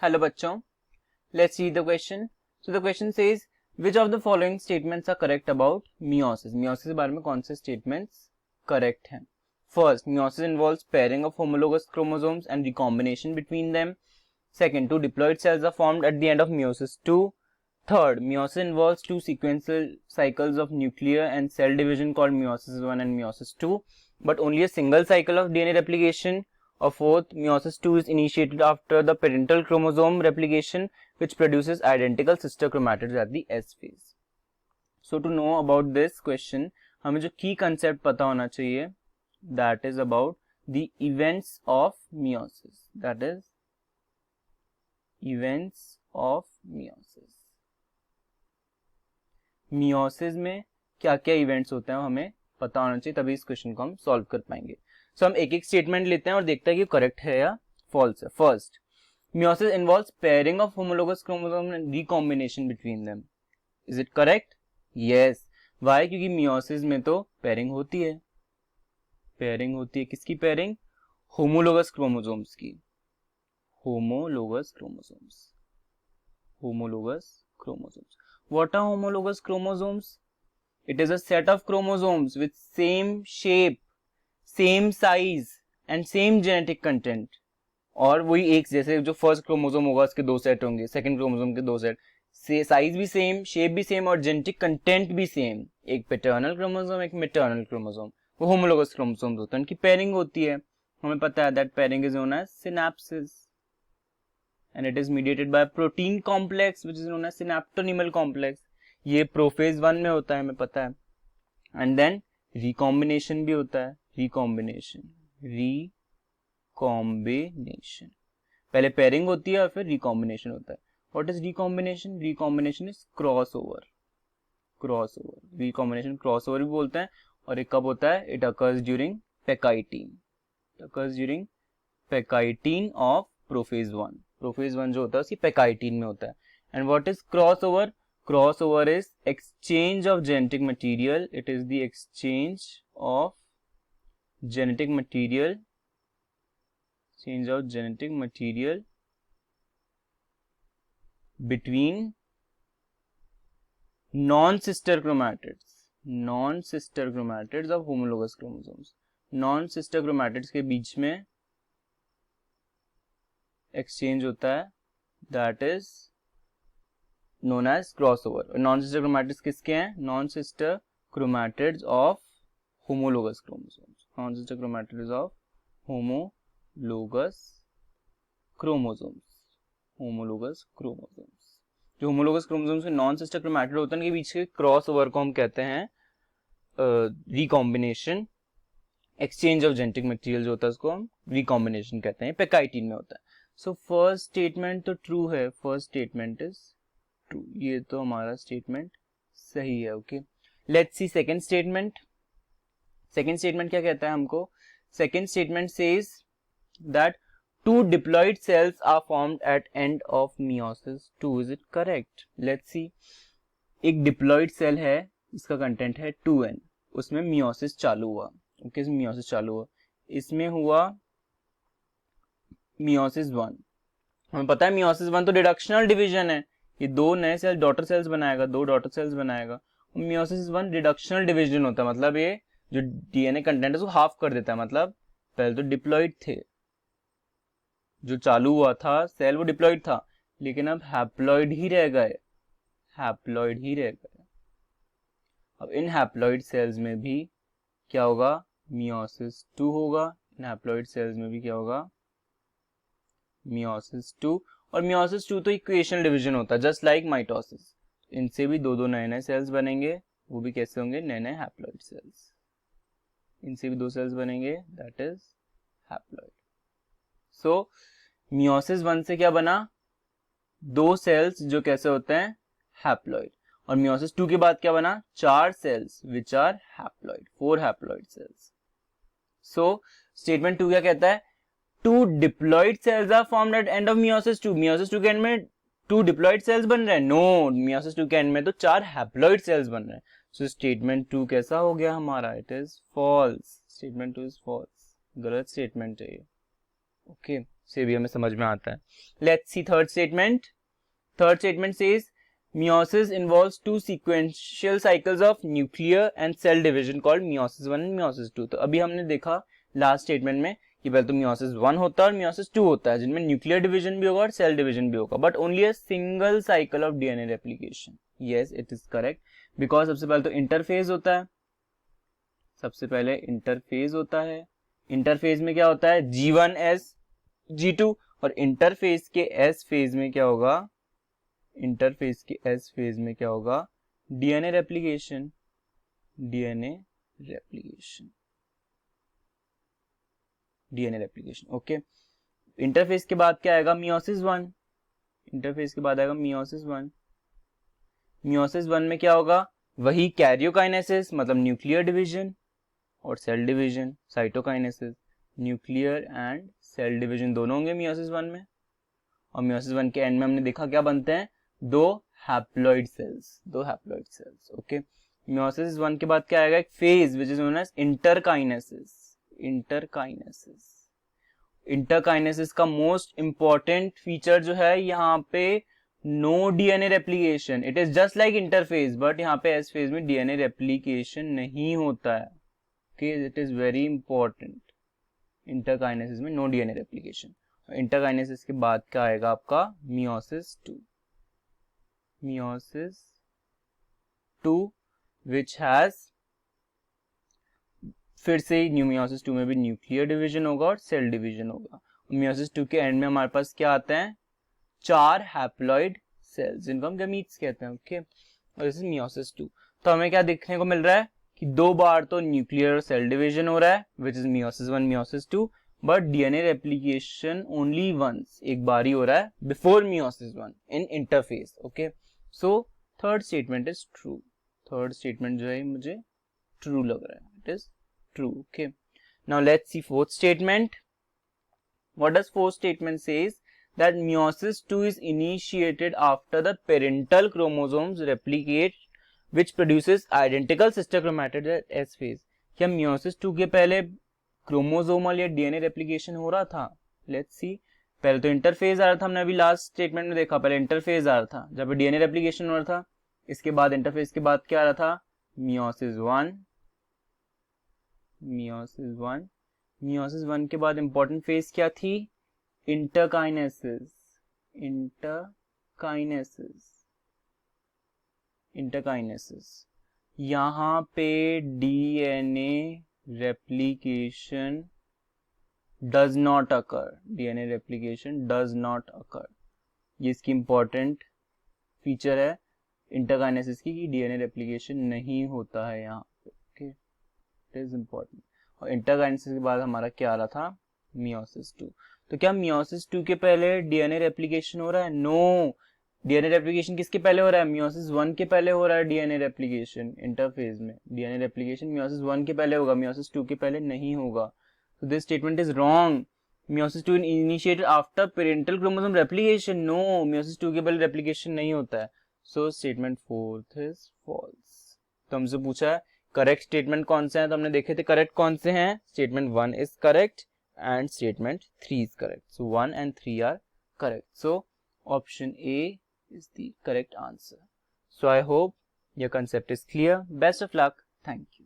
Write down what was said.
Hello बच्चों, let's see the question. So the question says which of the following statements are correct about meiosis. Meiosis के बारे में कौन से statements correct हैं? First, meiosis involves pairing of homologous chromosomes and recombination between them. Second, two diploid cells are formed at the end of meiosis 2. Third, meiosis involves two sequential cycles of nuclear and cell division called meiosis 1 and meiosis 2, but only a single cycle of DNA replication. Or fourth, meiosis 2 is initiated after the parental chromosome replication, which produces identical sister chromatids at the S phase. So to know about this question, हमें जो key concept पता होना चाहिए, that is about the events of meiosis. That is events of meiosis. meiosis में क्या क्या events होते हैं हमें पता होना चाहिए, तभी इस क्वेश्चन को हम सॉल्व कर पाएंगे. सो हम एक एक स्टेटमेंट लेते हैं और देखते हैं कि करेक्ट है या फॉल्स है. First, meiosis involves pairing of homologous chromosome and recombination between them. Is it correct? Yes. Why? क्योंकि meiosis में तो पेयरिंग होती है. पेयरिंग होती है किसकी पेयरिंग? होमोलोगस क्रोमोसोम्स की. homologous chromosomes. Homologous chromosomes. What are homologous chromosomes? It is a set of chromosomes with same shape, same size and same genetic content. और वही एक जैसे जो फर्स्ट क्रोमोसोम होगा उसके दो सेट होंगे, सेकंड क्रोमोसोम के दो सेट, साइज भी सेम, शेप भी सेम और जेनेटिक कंटेंट भी सेम. एक पैटर्नल क्रोमोसोम, एक मैटर्नल क्रोमोसोम, वो होमोलोगस क्रोमोसोम्स होते हैं. उनकी पेयरिंग होती है. हमें पता है that pairing is known as synapsis. And it is mediated by a protein complex which is known as synaptonymal complex. ये प्रोफेज 1 में होता है, हमें पता है. एंड देन रिकॉम्बिनेशन भी होता है. रिकॉम्बिनेशन पहले पेयरिंग होती है और फिर रिकॉम्बिनेशन होता है. What is recombination? Recombination is cross over. Recombination cross over भी बोलते हैं. और एक कब होता है? It occurs during pachytene of prophase 1. Prophase 1 जो होता है उसकी पैकाइटीन में होता है. And what is cross over? Cross over is exchange of genetic material. It is the exchange of genetic material between non-sister chromatids of homologous chromosomes. non-sister chromatids के बीच में exchange होता है, that is known as crossover. Non sister chromatids किसके हैं? Non sister chromatids of homologous chromosomes. Non sister chromatids of homologous chromosomes. जो homologous chromosomes के non sister chromatid होते हैं, उनके बीच के क्रॉसओवर को हम कहते हैं recombination. Exchange of genetic material जो होता है उसको हम रिकॉम्बिनेशन कहते हैं. पैकाइटीन में होता है. सो फर्स्ट स्टेटमेंट तो ट्रू है. First statement is true. ये तो हमारा स्टेटमेंट सही है. Okay, let's see second statement. Second statement क्या कहता है हमको? Second statement says that two diploid cells are formed at end of meiosis 2. Is it correct? Let's see. एक डिप्लॉइड सेल है, इसका कंटेंट है 2n. उसमें मियोसिस चालू हुआ. ओके, मियोसिस चालू हुआ. इसमें हुआ मियोसिस 1. हमें पता है मियोसिस 1 तो रिडक्शनल डिवीजन है. ये दो नए सेल डॉटर सेल्स बनाएगा, दो डॉटर सेल्स बनाएगा. मियोसिस 1 रिडक्शनल डिवीजन होता है. मतलब ये जो डीएनए कंटेंट है उसको हाफ कर देता है. मतलब पहले तो डिप्लॉइड थे, जो चालू हुआ था सेल वो डिप्लॉइड था, लेकिन अब हैप्लॉइड ही रह गए. अब इन हैप्लॉइड सेल्स में भी क्या होगा? मियोसिस 2 होगा. इन हैप्लॉइड सेल्स में भी क्या होगा? मियोसिस 2. और मियोसिस 2 तो इक्वेशनल डिवीजन होता है, जस्ट लाइक माइटोसिस. इनसे भी दो नए नए सेल्स बनेंगे. वो भी कैसे होंगे? नए नए हैप्लॉइड सेल्स. इनसे भी दो सेल्स बनेंगे, that is haploid. So meiosis 1 से क्या बना? दो सेल्स जो कैसे होते हैं? हैप्लॉइड. और मियोसिस 2 के बाद क्या बना? 4 cells which are haploid. 4 haploid cells. So statement 2 क्या कहता है? Two diploid cells are formed at end of meiosis 2. Meiosis 2 के एंड में 2 डिप्लॉइड सेल्स बन रहे हैं? नो, मियोसिस 2 के एंड में तो 4 हैप्लॉइड सेल्स बन रहे हैं. सो स्टेटमेंट 2 कैसा हो गया हमारा? It is false. Statement 2 is false. गलत स्टेटमेंट है ये. ओके, से भी हमें समझ में आता है. Let's see third statement. Third statement says meiosis involves two sequential cycles of nuclear and cell division called meiosis 1 and meiosis 2. तो अभी हमने देखा लास्ट स्टेटमेंट में कि पहले तो meiosis 1 होता है और meiosis 2 होता है, जिनमें न्यूक्लियर डिवीजन भी होगा और सेल डिवीजन भी होगा, but only a single cycle of DNA replication. Yes, it is correct, because सबसे पहले तो इंटरफेज होता है. सबसे पहले इंटरफेज होता है. इंटरफेज में क्या होता है, G1S G2, और इंटरफेज के S फेज में क्या होगा, इंटरफेस के एस फेज में क्या होगा, DNA replication. DNA replication, DNA replication. Okay, interface के बाद क्या आएगा, मियोसिस 1. इंटरफेस के बाद आएगा मियोसिस 1. मियोसिस 1 में क्या होगा, वही कैरियोकाइनेसिस मतलब न्यूक्लियर डिवीजन और cell division, cytokinesis. Nuclear and cell division दोनों होंगे मियोसिस 1 में. और मियोसिस 1 के एंड में हमने देखा क्या बनते हैं, दो हैप्लॉइड सेल्स. दो हैप्लॉइड सेल्स. ओके, मियोसिस 1 के बाद क्या आएगा, एक phase which is known as interkinesis. Interkinesis. Interkinesis का मोस्ट इंपॉर्टेंट फीचर जो है यहाँ पे, no DNA replication. It is just like interphase, but यहाँ पे एस फेज में डीएनए रेप्लिकेशन नहीं होता है. Okay, it is very important. Interkinesis में नो डीएनए रेप्लिकेशन. इंटरकाइनेसिस के बाद क्या आएगा आपका, मियोसिस 2. मियोसिस 2 विच हैज, फिर से न्यू मियोसिस 2 में भी न्यूक्लियर डिवीजन होगा और सेल डिवीजन होगा. मियोसिस 2 के एंड में हमारे पास क्या आते हैं, 4 हैप्लॉइड सेल्स जिनको हम गमीट्स कहते हैं. ओके, और दिस इज मियोसिस 2. तो हमें क्या देखने को मिल रहा है कि 2 बार तो न्यूक्लियर और सेल डिवीजन हो रहा है which is meiosis 1 meiosis 2, but DNA replication only once, एक बार ही हो रहा है before meiosis 1 in interphase. Okay, so third statement is true. Third statement जो है मुझे ट्रू लग रहा है, it is true. Okay, now let's see fourth statement. What does fourth statement says, that meiosis 2 is initiated after the parental chromosomes replicate which produces identical sister chromatids at S phase. क्या meiosis 2 के पहले chromosomal या DNA replication हो रहा था? Let's see. पहले तो interphase आ रहा था, हमने अभी लास्ट स्टेटमेंट में देखा, पहले इंटरफेज आ रहा था जब पे डीएनए रेप्लिकेशन हो रहा था. इसके बाद इंटरफेज के बाद क्या आ रहा था, मियोसिस 1. मियोसिस 1. मियोसिस 1 के बाद इंपॉर्टेंट फेज क्या थी, इंटरकाइनेसिस. इंटरकाइनेसिस. इंटरकाइनेसिस. यहां पे DNA replication does not occur. DNA replication does not occur. ये इसकी इंपॉर्टेंट फीचर है इंटरकाइनेसिस की, कि डीएनए रेप्लिकेशन नहीं होता है यहाँ पे. Okay, it is important. और इंटरकाइनेसिस के बाद हमारा क्या आ रहा था, मियोसिस 2. तो क्या मियोसिस 2 के पहले डीएनए रेप्लिकेशन हो रहा है? नो. डीएनए रेप्लिकेशन किसके पहले हो रहा है, मियोसिस 1 के पहले हो रहा है. डीएनए रेप्लिकेशन इंटरफेज में, डीएनए रेप्लिकेशन मियोसिस 1 के पहले होगा, मियोसिस 2 के पहले नहीं होगा. तो this statement is wrong. Meiosis 2 initiated after parental chromosome replication. No, meiosis 2 के पहले रेप्लिकेशन नहीं होता है. So statement fourth is false. तो हमसे पूछा है करेक्ट स्टेटमेंट कौन से हैं, तो हमने देखे थे करेक्ट कौन से हैं. Statement 1 is correct and statement 3 is correct. So 1 and 3 are correct. So option A is the correct answer. So I hope your concept is clear. Best of luck. Thank you.